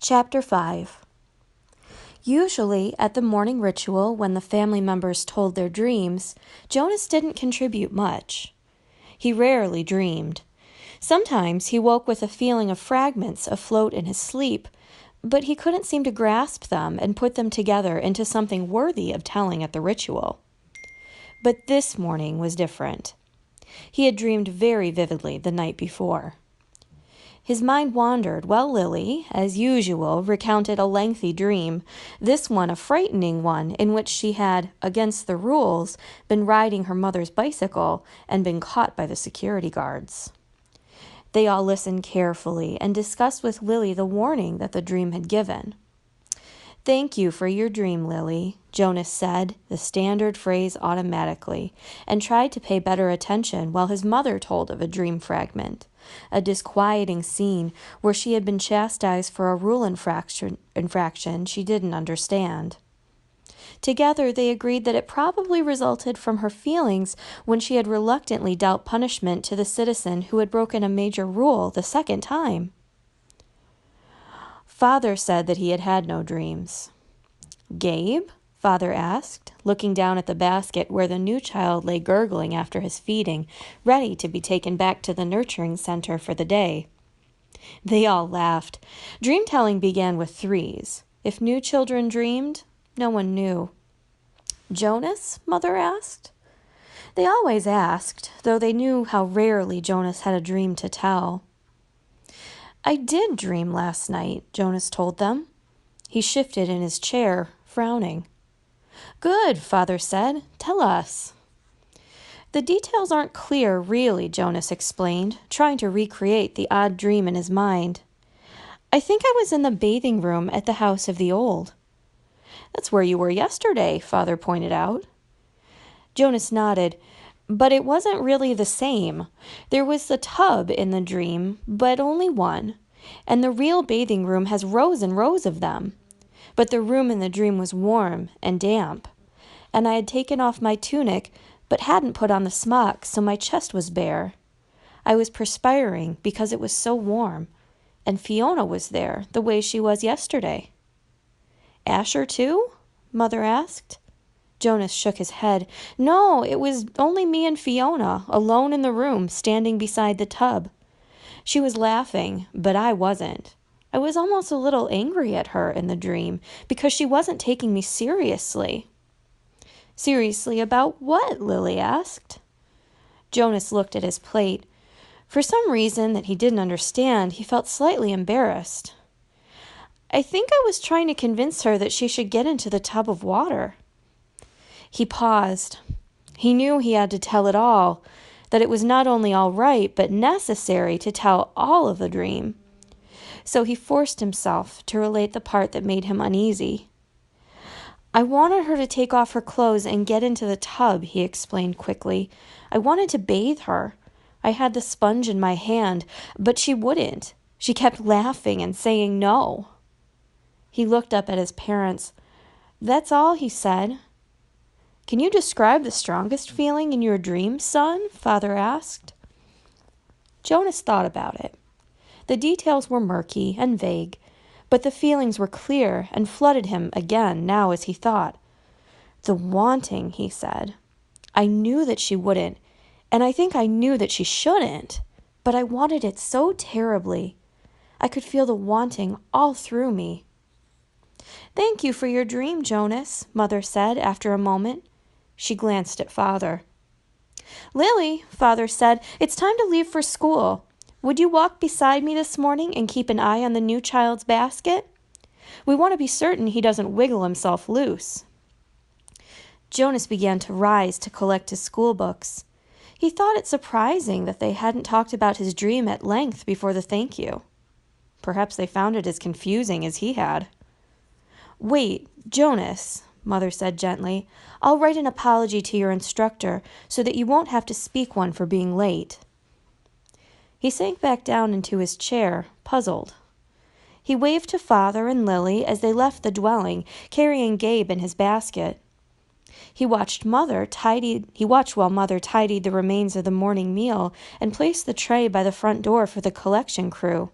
Chapter 5. Usually, at the morning ritual, when the family members told their dreams, Jonas didn't contribute much. He rarely dreamed. Sometimes he woke with a feeling of fragments afloat in his sleep, but he couldn't seem to grasp them and put them together into something worthy of telling at the ritual. But this morning was different. He had dreamed very vividly the night before. His mind wandered while Lily, as usual, recounted a lengthy dream, this one a frightening one in which she had, against the rules, been riding her mother's bicycle and been caught by the security guards. They all listened carefully and discussed with Lily the warning that the dream had given. "Thank you for your dream, Lily," Jonas said, the standard phrase automatically, and tried to pay better attention while his mother told of a dream fragment, a disquieting scene where she had been chastised for a rule infraction she didn't understand. Together they agreed that it probably resulted from her feelings when she had reluctantly dealt punishment to the citizen who had broken a major rule the second time. Father said that he had had no dreams. "Gabe?" Father asked, looking down at the basket where the new child lay gurgling after his feeding, ready to be taken back to the nurturing center for the day. They all laughed. Dream-telling began with threes. If new children dreamed, no one knew. "Jonas?" Mother asked. They always asked, though they knew how rarely Jonas had a dream to tell. "I did dream last night," Jonas told them. He shifted in his chair, frowning. "Good," Father said. "Tell us." "The details aren't clear, really," Jonas explained, trying to recreate the odd dream in his mind. "I think I was in the bathing room at the house of the old." "That's where you were yesterday," Father pointed out. Jonas nodded. "But it wasn't really the same. There was the tub in the dream, but only one. And the real bathing room has rows and rows of them. But the room in the dream was warm and damp. And I had taken off my tunic, but hadn't put on the smock, so my chest was bare. I was perspiring because it was so warm. And Fiona was there, the way she was yesterday." "Asher too?" Mother asked. Jonas shook his head. "No, it was only me and Fiona, alone in the room, standing beside the tub. She was laughing, but I wasn't. I was almost a little angry at her in the dream, because she wasn't taking me seriously." "Seriously about what?" Lily asked. Jonas looked at his plate. For some reason that he didn't understand, he felt slightly embarrassed. "I think I was trying to convince her that she should get into the tub of water." He paused. He knew he had to tell it all, that it was not only all right, but necessary to tell all of the dream. So he forced himself to relate the part that made him uneasy. "I wanted her to take off her clothes and get into the tub," he explained quickly. "I wanted to bathe her. I had the sponge in my hand, but she wouldn't. She kept laughing and saying no." He looked up at his parents. "That's all," he said. "Can you describe the strongest feeling in your dream, son?" Father asked. Jonas thought about it. The details were murky and vague, but the feelings were clear and flooded him again now as he thought. "The wanting," he said. "I knew that she wouldn't, and I think I knew that she shouldn't, but I wanted it so terribly. I could feel the wanting all through me." "Thank you for your dream, Jonas," Mother said after a moment. She glanced at Father. "Lily," Father said, "it's time to leave for school. Would you walk beside me this morning and keep an eye on the new child's basket? We want to be certain he doesn't wiggle himself loose." Jonas began to rise to collect his school books. He thought it surprising that they hadn't talked about his dream at length before the thank you. Perhaps they found it as confusing as he had. "Wait, Jonas," Mother said gently. "I'll write an apology to your instructor so that you won't have to speak one for being late." He sank back down into his chair, puzzled. He waved to Father and Lily as they left the dwelling, carrying Gabe in his basket. He watched while Mother tidied the remains of the morning meal and placed the tray by the front door for the collection crew.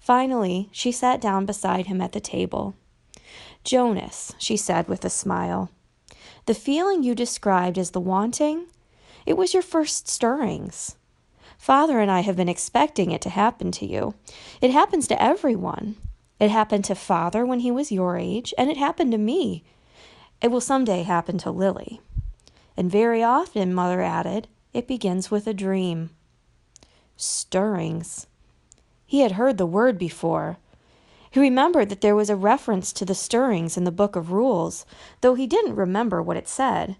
Finally, she sat down beside him at the table. "Jonas," she said with a smile, "the feeling you described as the wanting, it was your first stirrings. Father and I have been expecting it to happen to you. It happens to everyone. It happened to Father when he was your age, and it happened to me. It will someday happen to Lily. And very often," Mother added, "it begins with a dream." Stirrings. He had heard the word before. He remembered that there was a reference to the stirrings in the Book of Rules, though he didn't remember what it said.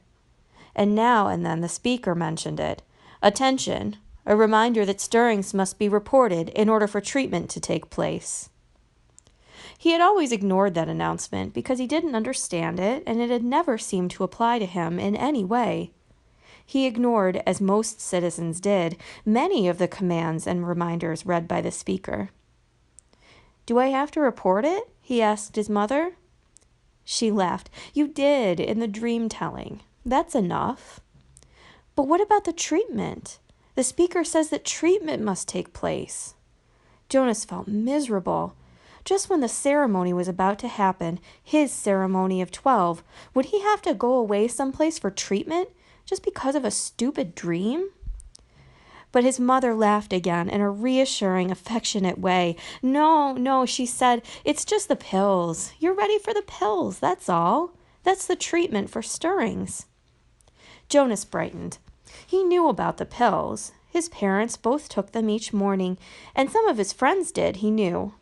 And now and then the speaker mentioned it. Attention, a reminder that stirrings must be reported in order for treatment to take place. He had always ignored that announcement because he didn't understand it, and it had never seemed to apply to him in any way. He ignored, as most citizens did, many of the commands and reminders read by the speaker. "Do I have to report it?" he asked his mother. She laughed. "You did, in the dream telling. That's enough." "But what about the treatment? The speaker says that treatment must take place." Jonas felt miserable. Just when the ceremony was about to happen, his ceremony of 12, would he have to go away someplace for treatment just because of a stupid dream? But his mother laughed again in a reassuring, affectionate way. "No, no," she said, "it's just the pills. You're ready for the pills, that's all. That's the treatment for stirrings." Jonas brightened. He knew about the pills. His parents both took them each morning, and some of his friends did, he knew.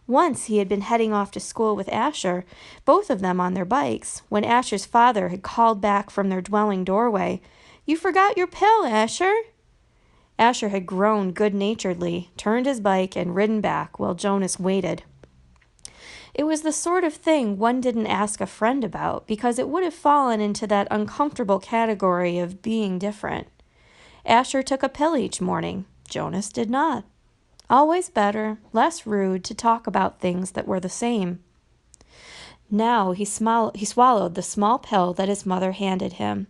Once he had been heading off to school with Asher, both of them on their bikes, when Asher's father had called back from their dwelling doorway, "You forgot your pill, Asher." Asher had groaned good-naturedly, turned his bike, and ridden back while Jonas waited. It was the sort of thing one didn't ask a friend about because it would have fallen into that uncomfortable category of being different. Asher took a pill each morning. Jonas did not. Always better, less rude, to talk about things that were the same. Now he swallowed the small pill that his mother handed him.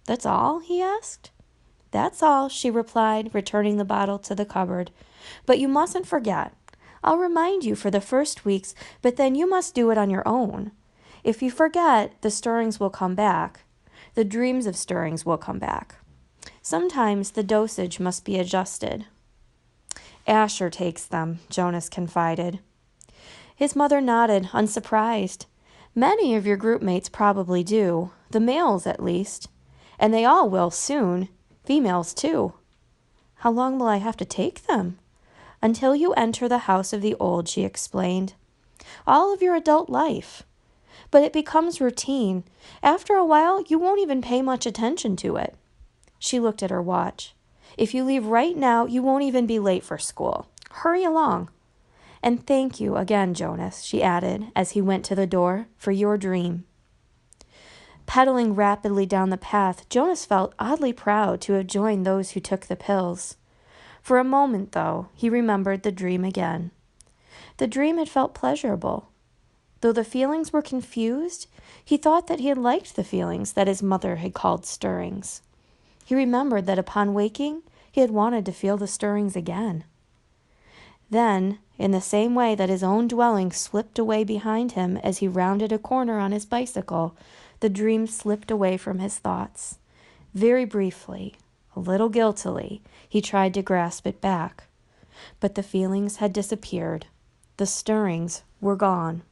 "That's all?" he asked. "That's all," she replied, returning the bottle to the cupboard. "But you mustn't forget. I'll remind you for the first weeks, but then you must do it on your own. If you forget, the stirrings will come back. The dreams of stirrings will come back. Sometimes the dosage must be adjusted." "Asher takes them," Jonas confided. His mother nodded, unsurprised. "Many of your group mates probably do, the males at least. And they all will soon, females too." "How long will I have to take them?" "Until you enter the house of the old," she explained. "All of your adult life. But it becomes routine. After a while, you won't even pay much attention to it." She looked at her watch. "If you leave right now, you won't even be late for school. Hurry along. And thank you again, Jonas," she added as he went to the door, "for your dream." Pedaling rapidly down the path, Jonas felt oddly proud to have joined those who took the pills. For a moment, though, he remembered the dream again. The dream had felt pleasurable. Though the feelings were confused, he thought that he had liked the feelings that his mother had called stirrings. He remembered that upon waking, he had wanted to feel the stirrings again. Then, in the same way that his own dwelling slipped away behind him as he rounded a corner on his bicycle, the dream slipped away from his thoughts. Very briefly, a little guiltily, he tried to grasp it back. But the feelings had disappeared. The stirrings were gone.